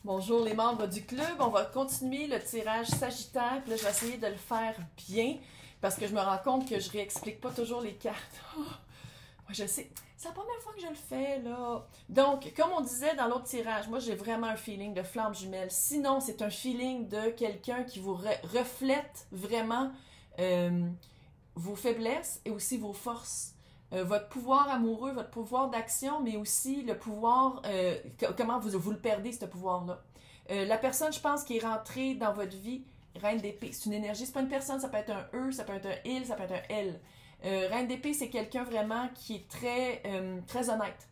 Bonjour les membres du club, on va continuer le tirage Sagittaire, puis là je vais essayer de le faire bien, parce que je me rends compte que je réexplique pas toujours les cartes. Oh, moi je sais, c'est la première fois que je le fais là. Donc, comme on disait dans l'autre tirage, moi j'ai vraiment un feeling de flamme jumelle. Sinon, c'est un feeling de quelqu'un qui vous reflète vraiment vos faiblesses et aussi vos forces. Votre pouvoir amoureux, votre pouvoir d'action, mais aussi le pouvoir, comment vous le perdez, ce pouvoir-là. La personne, je pense, qui est rentrée dans votre vie, Reine d'épée, c'est une énergie, c'est pas une personne, ça peut être un E, ça peut être un il, ça peut être un elle. Reine d'épée, c'est quelqu'un vraiment qui est très honnête.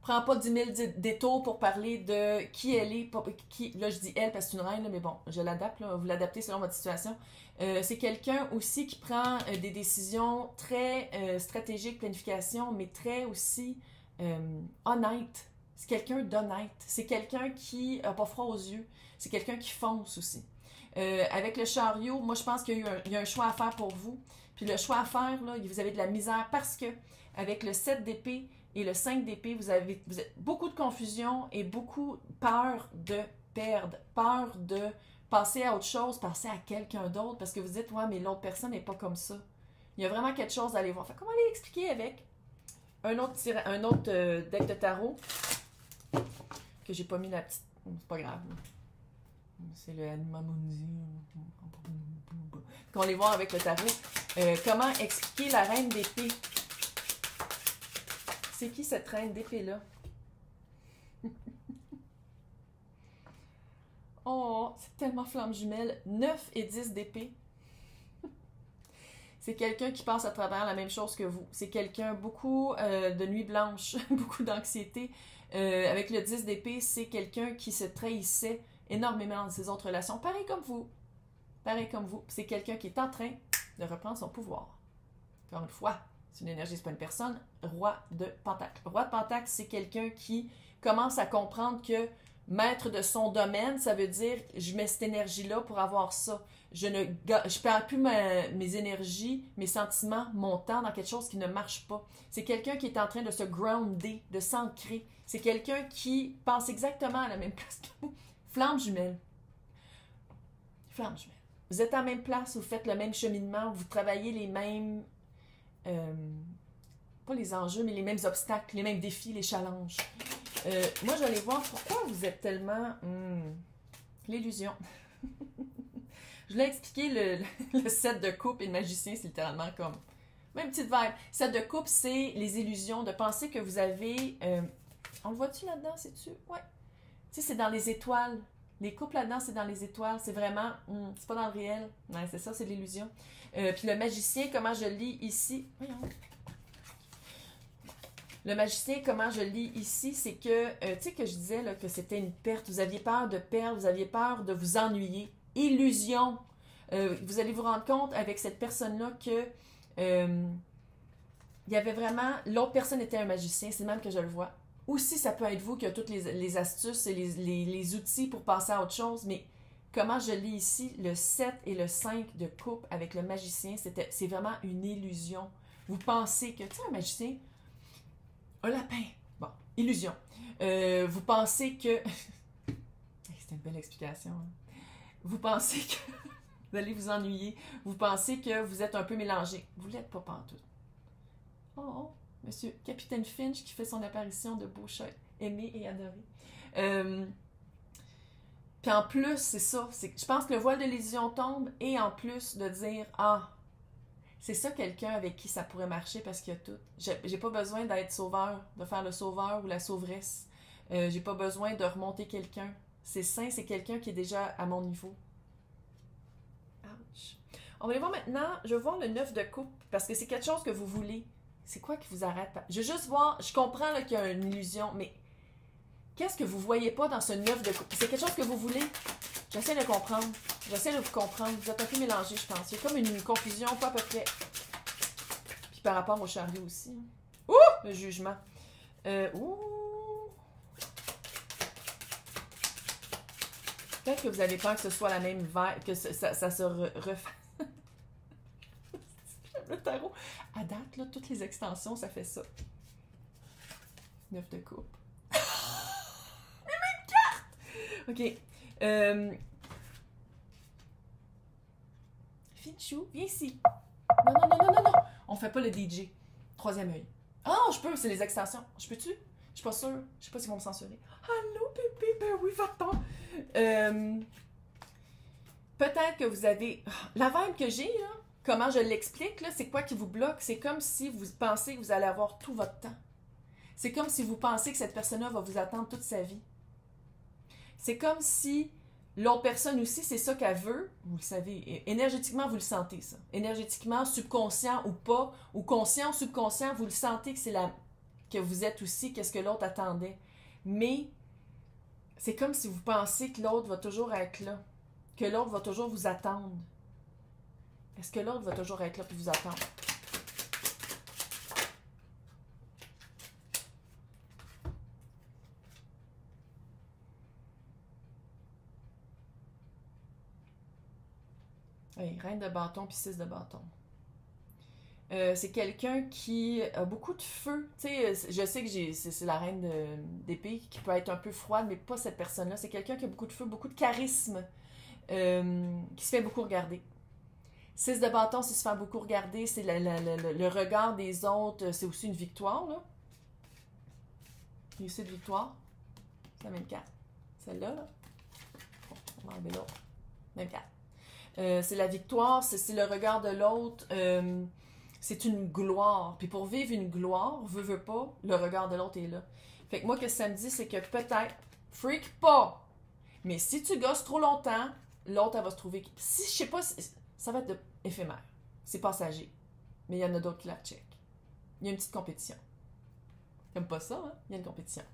Prends pas 10 000 détours pour parler de qui elle est. Là, je dis elle parce que c'est une reine, là, mais bon, je l'adapte, là, vous l'adaptez selon votre situation. C'est quelqu'un aussi qui prend des décisions très stratégiques, planification, mais très aussi honnête. C'est quelqu'un d'honnête. C'est quelqu'un qui n'a pas froid aux yeux. C'est quelqu'un qui fonce aussi. Avec le chariot, moi, je pense qu'il y a un choix à faire pour vous. Puis le choix à faire, là, vous avez de la misère parce que avec le 7 d'épée, et le 5 d'épée, vous avez beaucoup de confusion et beaucoup peur de perdre, peur de passer à autre chose, passer à quelqu'un d'autre, parce que vous dites, ouais, mais l'autre personne n'est pas comme ça. Il y a vraiment quelque chose à aller voir. Fait qu'on va aller expliquer avec un autre deck de tarot, que j'ai pas mis la petite... C'est pas grave. C'est le Anima Mundi. On va aller voir avec le tarot. Comment expliquer la reine d'épée? C'est qui cette reine d'épée-là? Oh, c'est tellement flamme jumelle. 9 et 10 d'épée. C'est quelqu'un qui passe à travers la même chose que vous. C'est quelqu'un, beaucoup de nuit blanche, beaucoup d'anxiété. Avec le 10 d'épée, c'est quelqu'un qui se trahissait énormément dans ses autres relations. Pareil comme vous. Pareil comme vous. C'est quelqu'un qui est en train de reprendre son pouvoir. Encore une fois. C'est une énergie, c'est pas une personne. Roi de Pentacle. Roi de Pentacle, c'est quelqu'un qui commence à comprendre que maître de son domaine, ça veut dire je mets cette énergie-là pour avoir ça. Je perds plus mes énergies, mes sentiments, mon temps dans quelque chose qui ne marche pas. C'est quelqu'un qui est en train de se grounder, de s'ancrer. C'est quelqu'un qui pense exactement à la même place que vous. Flamme jumelle. Flamme jumelle. Vous êtes à la même place, vous faites le même cheminement, vous travaillez les mêmes... pas les enjeux, mais les mêmes obstacles, les mêmes défis, les challenges. Moi, j'allais voir pourquoi vous êtes tellement... l'illusion. Je voulais expliquer le set de coupe et le magicien, c'est littéralement comme... Même petite vibe. Set de coupe, c'est les illusions, de penser que vous avez... on le voit-tu là-dedans, sais-tu? Ouais. Tu sais, c'est dans les étoiles. Les coupes là-dedans, c'est dans les étoiles. C'est vraiment... c'est pas dans le réel. Ouais, c'est ça, c'est l'illusion. Puis le magicien, comment je lis ici... Voyons. Le magicien, comment je lis ici, c'est que, tu sais que je disais là, que c'était une perte, vous aviez peur de perdre, vous aviez peur de vous ennuyer. Illusion. Vous allez vous rendre compte avec cette personne-là que il y avait vraiment, l'autre personne était un magicien, c'est même que je le vois. Aussi, ça peut être vous qui a toutes les astuces et les outils pour passer à autre chose, mais comment je lis ici, le 7 et le 5 de coupe avec le magicien, c'est vraiment une illusion. Vous pensez que, tu sais, un magicien, un lapin, bon, illusion. Vous pensez que... C'est une belle explication. Hein? Vous pensez que vous allez vous ennuyer. Vous pensez que vous êtes un peu mélangé. Vous l'êtes pas pantoute. Oh, monsieur Capitaine Finch qui fait son apparition de beau chat, aimé et adoré. Puis en plus, c'est ça. Je pense que le voile de l'illusion tombe et en plus de dire, ah, c'est ça quelqu'un avec qui ça pourrait marcher parce qu'il y a tout. J'ai pas besoin d'être sauveur, de faire le sauveur ou la sauveresse. J'ai pas besoin de remonter quelqu'un. C'est sain, c'est quelqu'un qui est déjà à mon niveau. Ouch. On va aller voir maintenant, je vais voir le 9 de coupe parce que c'est quelque chose que vous voulez. C'est quoi qui vous arrête? Je vais juste voir, je comprends là, qu'il y a une illusion, mais qu'est-ce que vous voyez pas dans ce 9 de coupe? C'est quelque chose que vous voulez? J'essaie de comprendre. J'essaie de vous comprendre. Vous êtes un peu mélangés, je pense. Il y a comme une confusion, pas à peu près. Puis par rapport au chariot aussi. Ouh! Le jugement. Ouh! Peut-être que vous avez peur que ce soit la même vibe, que ça se refasse. Le tarot. À date, là, toutes les extensions, ça fait ça. 9 de coupe. Les mêmes cartes! OK. Finchou, viens ici. Non, non, non, non, non, non. On fait pas le DJ. Troisième œil. Ah, je peux, c'est les extensions. Je peux-tu? Je suis pas sûre. Je sais pas s'ils vont me censurer. Allô, bébé, ben oui, va-t'en. Peut-être que vous avez... La vibe que j'ai, là, comment je l'explique, là, c'est quoi qui vous bloque? C'est comme si vous pensez que vous allez avoir tout votre temps. C'est comme si vous pensez que cette personne-là va vous attendre toute sa vie. C'est comme si l'autre personne aussi, c'est ça qu'elle veut. Vous le savez, énergétiquement, vous le sentez, ça. Énergétiquement, subconscient ou pas, ou conscient ou subconscient, vous le sentez que c'est la... que vous êtes aussi, qu'est-ce que l'autre attendait. Mais c'est comme si vous pensez que l'autre va toujours être là, que l'autre va toujours vous attendre. Est-ce que l'autre va toujours être là pour vous attendre? Oui, reine de bâton puis 6 de bâton. C'est quelqu'un qui a beaucoup de feu. Tu sais, je sais que c'est la reine d'épée qui peut être un peu froide, mais pas cette personne-là. C'est quelqu'un qui a beaucoup de feu, beaucoup de charisme, qui se fait beaucoup regarder. 6 de bâton, c'est se faire beaucoup regarder, c'est le regard des autres, c'est aussi une victoire, là. Réussite de victoire. C'est la même carte. Celle-là, là. Bon, on va enlever l'autre. Même carte. C'est la victoire, c'est le regard de l'autre. C'est une gloire. Puis pour vivre une gloire, veut pas, le regard de l'autre est là. Fait que moi, ce que ça me dit, c'est que peut-être, freak pas! Mais si tu gosses trop longtemps, l'autre, elle va se trouver... Si, je sais pas, ça va être éphémère. C'est passager. Mais il y en a d'autres qui la check. Il y a une petite compétition. J'aime pas ça, hein? Il y a une compétition.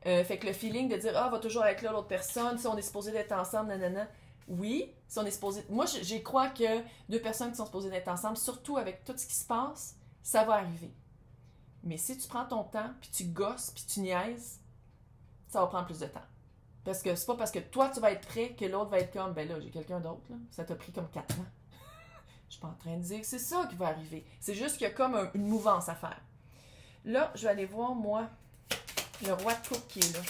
Fait que le feeling de dire, ah, va toujours être là l'autre personne, si on est supposé d'être ensemble, nanana. Oui, si on est supposé... Moi, j'y crois que deux personnes qui sont supposées d'être ensemble, surtout avec tout ce qui se passe, ça va arriver. Mais si tu prends ton temps, puis tu gosses, puis tu niaises, ça va prendre plus de temps. Parce que c'est pas parce que toi, tu vas être prêt que l'autre va être comme, ben là, j'ai quelqu'un d'autre, là. Ça t'a pris comme 4 ans. Je suis pas en train de dire que c'est ça qui va arriver. C'est juste qu'il y a comme une mouvance à faire. Là, je vais aller voir, moi, le roi de coupe qui est là.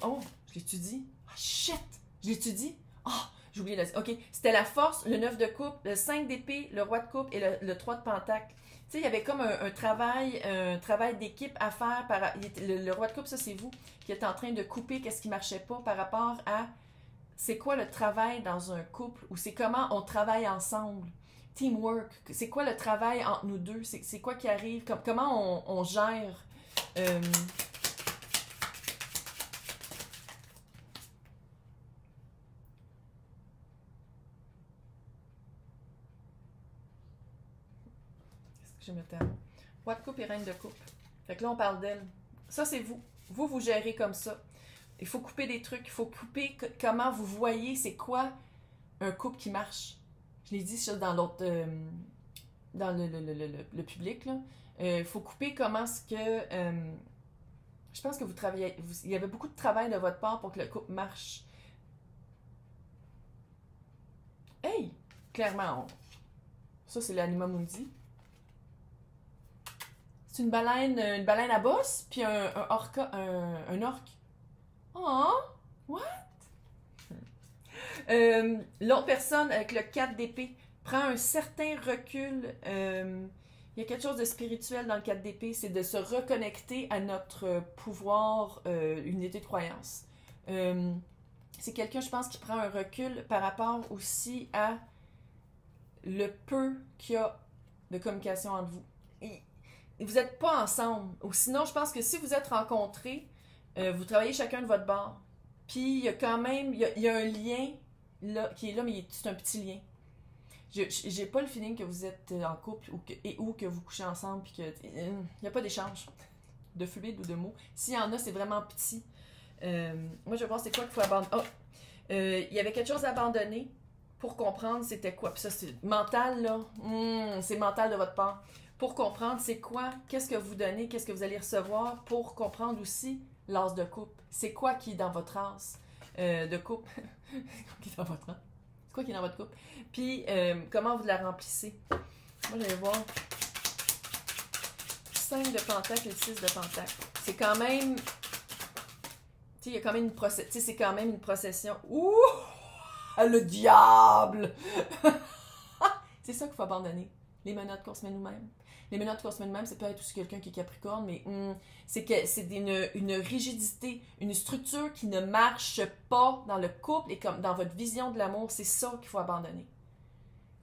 Oh, je l'étudie. Ah, shit! Je l'étudie. Ah, j'ai oublié de... OK, c'était la force, le 9 de coupe, le 5 d'épée, le roi de coupe et le 3 de pentacle. Tu sais, il y avait comme un travail d'équipe à faire. Le roi de coupe, ça, c'est vous qui êtes en train de couper qu'est-ce qui marchait pas par rapport à c'est quoi le travail dans un couple ou c'est comment on travaille ensemble. Teamwork. C'est quoi le travail entre nous deux? C'est quoi qui arrive? Comment on gère... Je me termine. Roi de coupe et reine de coupe. Fait que là, on parle d'elle. Ça, c'est vous. Vous gérez comme ça. Il faut couper des trucs. Il faut couper comment vous voyez c'est quoi un couple qui marche. Je l'ai dit ça dans l'autre... dans le public, là. Il faut couper comment est-ce que... je pense que vous travaillez... il y avait beaucoup de travail de votre part pour que le couple marche. Hey! Clairement, ça, c'est l'Anima Mundi. C'est une baleine à bosse, puis un orca, un orque. Oh! What? L'autre personne, avec le 4 d'épée, prend un certain recul. Il y a quelque chose de spirituel dans le 4 d'épée, c'est de se reconnecter à notre pouvoir, unité de croyance. C'est quelqu'un, je pense, qui prend un recul par rapport aussi à le peu qu'il y a de communication entre vous. Vous n'êtes pas ensemble. Ou sinon, je pense que si vous êtes rencontrés, vous travaillez chacun de votre bord. Puis, il y a quand même, il y a un lien là, qui est là, mais c'est un petit lien. J'ai pas le feeling que vous êtes en couple ou que vous couchez ensemble, puis que il n'y a pas d'échange de fluide ou de mots. S'il y en a, c'est vraiment petit. Moi, je pense que c'est quoi qu'il faut abandonner. Oh! Il y avait quelque chose à abandonner pour comprendre c'était quoi. Puis ça, c'est mental, là. C'est mental de votre part. Pour comprendre c'est quoi, qu'est-ce que vous donnez, qu'est-ce que vous allez recevoir, pour comprendre aussi l'as de coupe. C'est quoi qui est dans votre as de coupe? C'est quoi qui est dans votre as? C'est quoi qui est dans votre coupe? Puis, comment vous la remplissez? Moi, je vais voir 5 de pentacle et 6 de pentacle. C'est quand même... Tu sais, il y a quand même une procession. Tu sais, c'est quand même une procession. Ouh! Le diable! C'est ça qu'il faut abandonner. Les menottes qu'on se met nous-mêmes. Les menottes qu'on se met nous-mêmes, c'est peut être aussi quelqu'un qui est capricorne, mais c'est que c'est une rigidité, une structure qui ne marche pas dans le couple et comme dans votre vision de l'amour. C'est ça qu'il faut abandonner.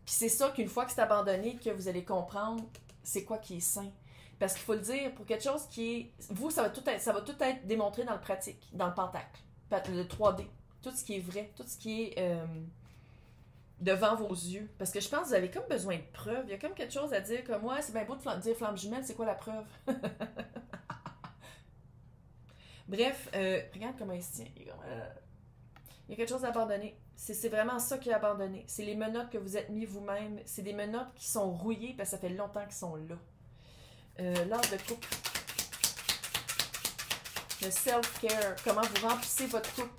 Puis c'est ça qu'une fois que c'est abandonné, que vous allez comprendre c'est quoi qui est sain. Parce qu'il faut le dire, pour quelque chose qui est... Vous, ça va tout être démontré dans le pratique, dans le pentacle, le 3D. Tout ce qui est vrai, tout ce qui est devant vos yeux. Parce que je pense que vous avez comme besoin de preuves. Il y a comme quelque chose à dire comme moi, c'est bien beau de dire flamme jumelle, c'est quoi la preuve? Bref, regarde comment il se tient. Il y a quelque chose à abandonner. C'est vraiment ça qui est abandonné. C'est les menottes que vous êtes mis vous-même. C'est des menottes qui sont rouillées parce que ça fait longtemps qu'ils sont là. L'art de couple. Le self-care. Comment vous remplissez votre couple.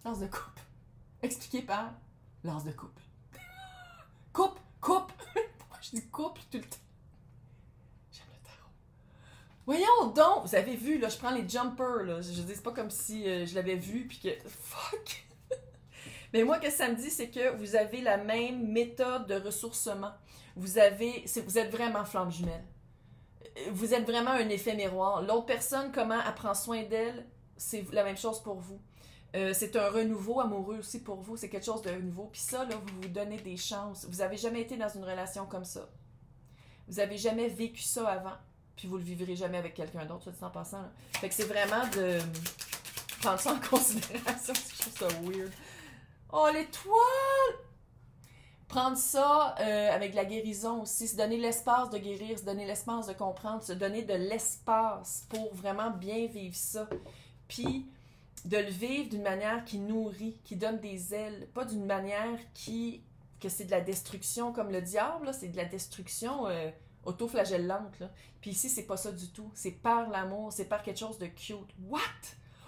L'art de couple. Expliqué par l'art de couple. Couple. Pourquoi je dis couple tout le temps? J'aime le tarot. Voyons donc! Vous avez vu, là, je prends les jumpers, là. Je dis, c'est pas comme si je l'avais vu, puis que... Fuck! Mais moi, ce que ça me dit, c'est que vous avez la même méthode de ressourcement. Vous êtes vraiment flamme jumelle. Vous êtes vraiment un effet miroir. L'autre personne, comment elle prend soin d'elle, c'est la même chose pour vous. C'est un renouveau amoureux aussi pour vous. C'est quelque chose de nouveau. Puis ça, là, vous vous donnez des chances. Vous n'avez jamais été dans une relation comme ça. Vous n'avez jamais vécu ça avant. Puis vous le vivrez jamais avec quelqu'un d'autre, soit dit en passant. Là. Fait que c'est vraiment de prendre ça en considération. Je trouve ça weird. Oh, l'étoile! Prendre ça avec la guérison aussi, se donner l'espace de guérir, se donner l'espace de comprendre, se donner de l'espace pour vraiment bien vivre ça. Puis, de le vivre d'une manière qui nourrit, qui donne des ailes, pas d'une manière que c'est de la destruction comme le diable, là, c'est de la destruction autoflagellante. Là. Puis ici, c'est pas ça du tout. C'est par l'amour, c'est par quelque chose de cute. What?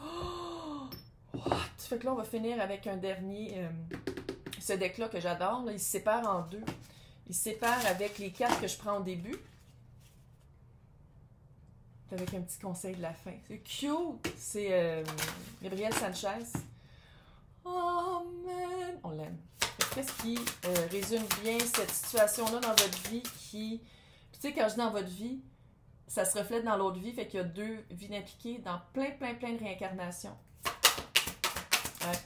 Oh! What? Fait que là, on va finir avec un dernier... ce deck-là que j'adore, là, il se sépare en deux. Il se sépare avec les cartes que je prends au début. Avec un petit conseil de la fin. C'est cute! C'est Gabriel Sanchez. Oh man! On l'aime. Qu'est-ce qui résume bien cette situation-là dans votre vie qui... Puis tu sais, quand je dis dans votre vie, ça se reflète dans l'autre vie, fait qu'il y a deux vies impliquées dans plein de réincarnations. Ouais.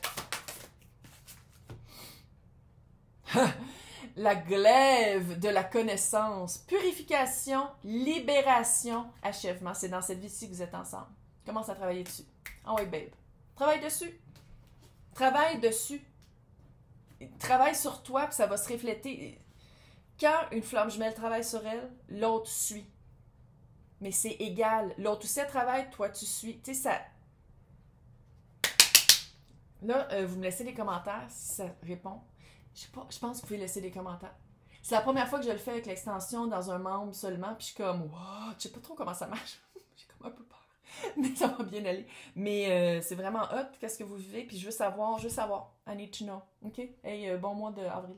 La glaive de la connaissance, purification, libération, achèvement. C'est dans cette vie-ci que vous êtes ensemble. Commence à travailler dessus. Ah oui, babe. Travaille dessus. Travaille dessus. Travaille sur toi, puis ça va se refléter. Quand une flamme jumelle travaille sur elle, l'autre suit. Mais c'est égal. L'autre aussi, elle travaille, toi, tu suis. Tu sais, ça... Là, vous me laissez des commentaires si ça répond. Je sais pas, je pense que vous pouvez laisser des commentaires. C'est la première fois que je le fais avec l'extension dans un membre seulement, puis je suis comme, wow, je sais pas trop comment ça marche. J'ai comme un peu peur, mais ça va bien aller. Mais c'est vraiment hot, qu'est-ce que vous vivez, puis je veux savoir, I need to know, ok? Hey, bon mois d'avril.